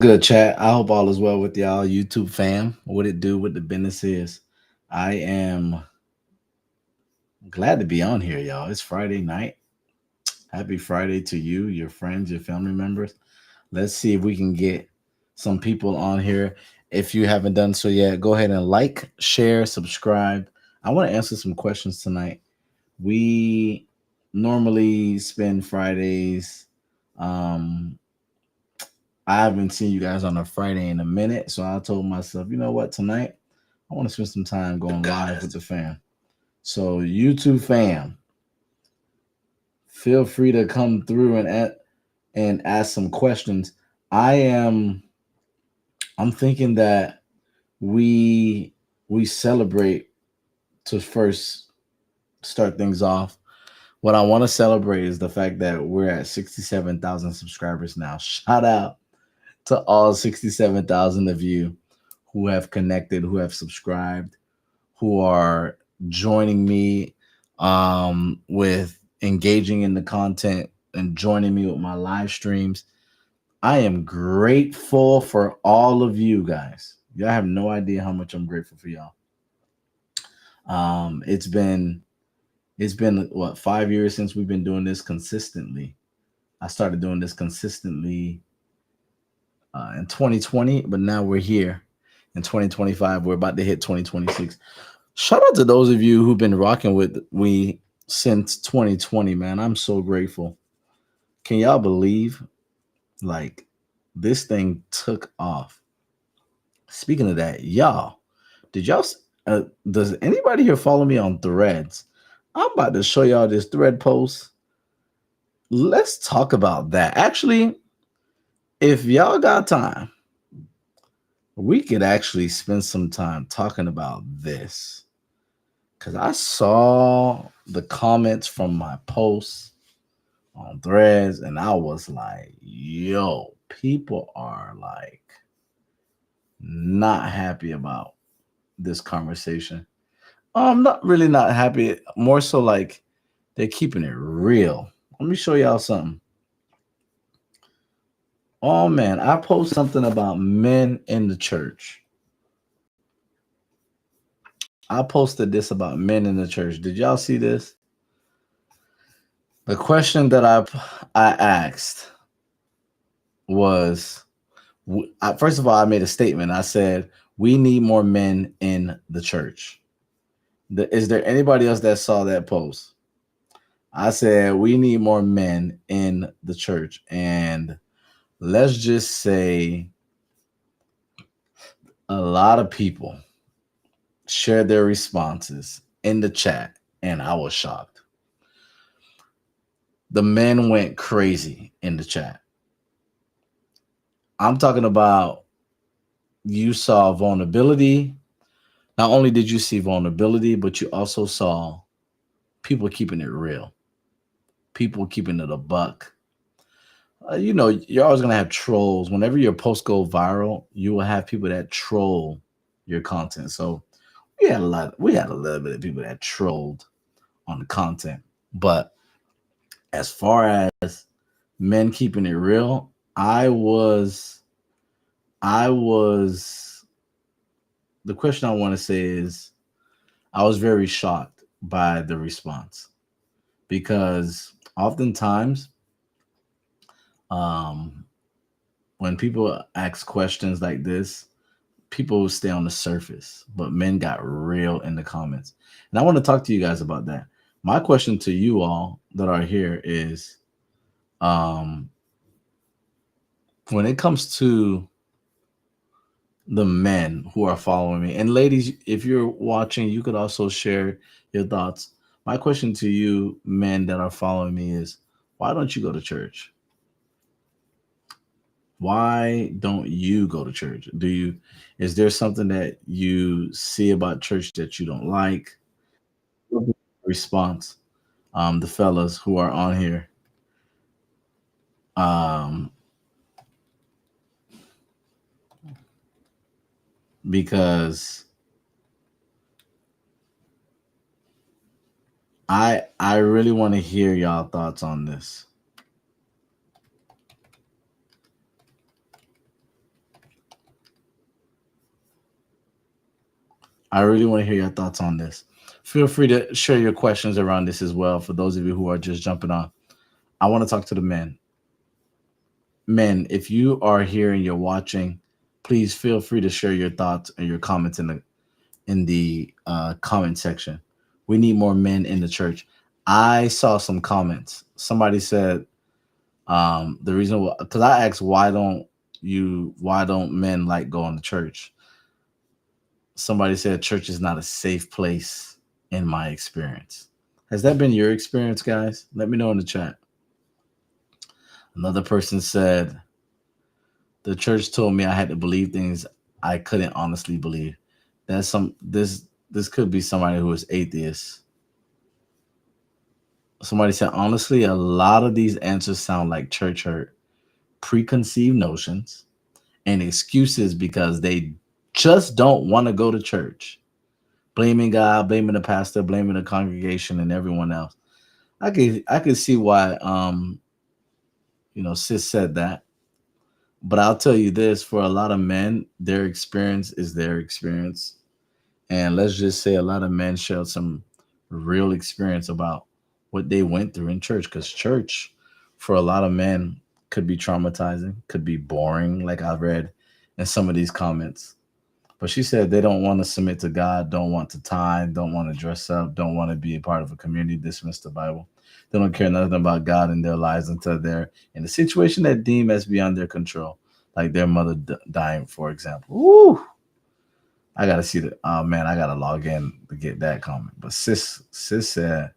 Good chat. I hope all is well with y'all, YouTube fam. What it do, what the business is. I am glad to be on here, y'all. It's Friday night. Happy Friday to you, your friends, your family members. Let's see if we can get some people on here. If you haven't done so yet, go ahead and like, share, subscribe. I want to answer some questions tonight. We normally spend Fridays. Um, I haven't seen you guys on a Friday in a minute, so I told myself, you know what, tonight I want to spend some time going live with the fam. So YouTube fam, feel free to come through and ask some questions. I am I'm thinking that we we celebrate to first start things off. What I want to celebrate is the fact that we're at 67,000 subscribers now. Shout out to all 67,000 of you who have connected, who have subscribed, who are joining me with engaging in the content and joining me with my live streams. I am grateful for all of you guys. Y'all have no idea how much I'm grateful for y'all. Um, it's been it's been what 5 years since we've been doing this consistently. I started doing this consistently in 2020, but now we're here in 2025. We're about to hit 2026. Shout out to those of you who've been rocking with me since 2020, man. I'm so grateful. Can y'all believe like this thing took off? Speaking of that, y'all, did y'all does anybody here follow me on Threads? I'm about to show y'all this thread post. Let's talk about that. Actually, if y'all got time, we could actually spend some time talking about this. Cause I saw the comments from my posts on Threads, and I was like, "Yo, people are like not happy about this conversation." I'm not really not happy. More so like they're keeping it real. Let me show y'all something. Oh man, I post something about men in the church. I posted this about men in the church. Did y'all see this? The question that I asked was first of all, I made a statement. I said, we need more men in the church. Is there anybody else that saw that post? I said, we need more men in the church. And let's just say a lot of people shared their responses in the chat, and I was shocked. The men went crazy in the chat. I'm talking about you saw vulnerability. Not only did you see vulnerability, but you also saw people keeping it real, people keeping it a buck. You're always gonna have trolls. Whenever your posts go viral, you will have people that troll your content. So we had a little bit of people that trolled on the content. But as far as men keeping it real, I was the question I want to say is I was very shocked by the response because oftentimes um when people ask questions like this, people stay on the surface, but men got real in the comments. And I want to talk to you guys about that. My question to you all that are here is um when it comes to the men who are following me, and ladies, if you're watching, you could also share your thoughts. My question to you men that are following me is, why don't you go to church? Why don't you go to church? Is there something that you see about church that you don't like? Response. The fellas who are on here. Um, because I really want to hear y'all thoughts on this. I really want to hear your thoughts on this. Feel free to share your questions around this as well. For those of you who are just jumping on, I want to talk to the men. Men, if you are here and you're watching, please feel free to share your thoughts and your comments in the comment section. We need more men in the church. I saw some comments. Somebody said the reason why, because I asked why don't men like going to church? Somebody said church is not a safe place in my experience. Has that been your experience, guys? Let me know in the chat. Another person said the church told me I had to believe things I couldn't honestly believe. That's some this could be somebody who is atheist. Somebody said honestly, a lot of these answers sound like church hurt, preconceived notions, and excuses because they just don't want to go to church. Blaming God, blaming the pastor, blaming the congregation and everyone else. I could see why sis said that. But I'll tell you this, for a lot of men, their experience is their experience. And let's just say a lot of men shared some real experience about what they went through in church. Because church, for a lot of men, could be traumatizing, could be boring, like I read in some of these comments. But she said they don't want to submit to God, don't want to tithe, don't want to dress up, don't want to be a part of a community, dismiss the Bible. They don't care nothing about God in their lives until they're in a situation that deem as beyond their control, like their mother dying, for example. Woo! I gotta see the. Oh man, I gotta log in to get that comment. But sis said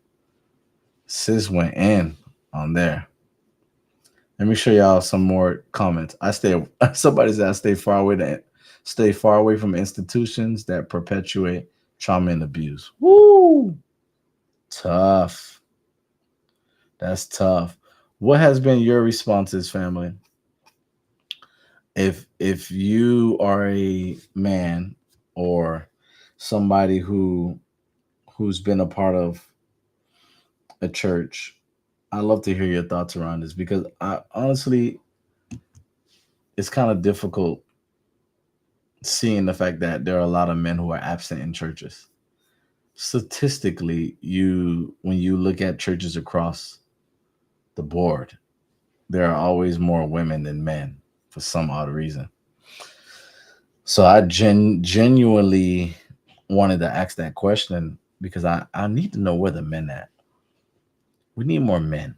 sis went in on there. Let me show y'all some more comments. I stay. Somebody said I stay far away from institutions that perpetuate trauma and abuse. Woo, tough. That's tough. What has been your responses, family? If you are a man or somebody who's been a part of a church, I love to hear your thoughts around this because I honestly, it's kind of difficult seeing the fact that there are a lot of men who are absent in churches. Statistically, you when you look at churches across the board, there are always more women than men for some odd reason. So I genuinely wanted to ask that question because I need to know where the men at. We need more men.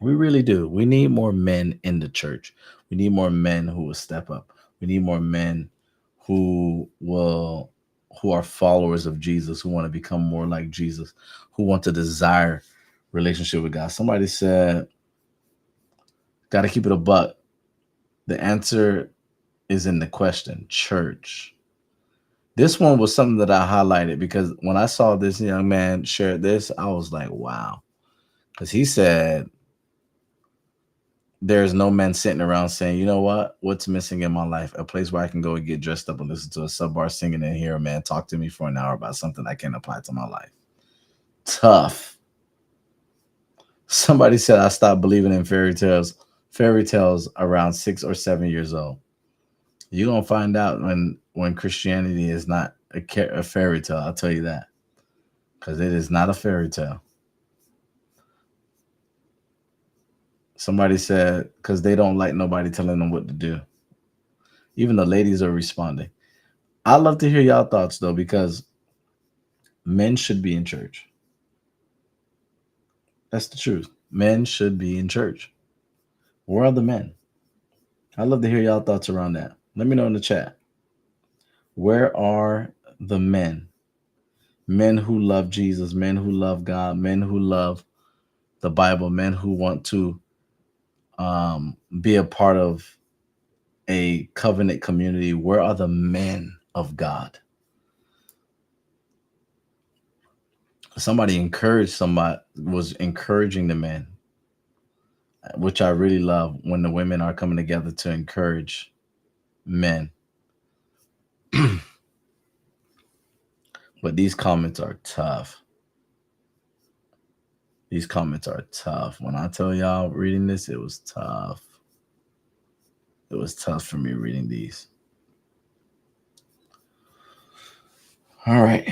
We really do. We need more men in the church. We need more men who will step up. We need more men who will who are followers of Jesus, who want to become more like Jesus, who want to desire relationship with God. Somebody said, "Got to keep it a buck." The answer is in the question, church. This one was something that I highlighted because when I saw this young man share this, I was like, "Wow." Because he said there's no men sitting around saying, you know what? What's missing in my life? A place where I can go and get dressed up and listen to a sub bar singing and hear a man talk to me for an hour about something I can apply to my life. Tough. Somebody said I stopped believing in fairy tales around 6 or 7 years old. You're gonna find out when Christianity is not a fairy tale. I'll tell you that because it is not a fairy tale. Somebody said because they don't like nobody telling them what to do. Even the ladies are responding. I love to hear y'all thoughts though, because men should be in church. That's the truth. Men should be in church. Where are the men? I'd love to hear y'all thoughts around that. Let me know in the chat. Where are the men? Men who love Jesus, men who love God, men who love the Bible, men who want to be a part of a covenant community. Where are the men of God? Somebody was encouraging the men, which I really love when the women are coming together to encourage men. But these comments are tough. These comments are tough. When I tell y'all reading this, it was tough. It was tough for me reading these. All right.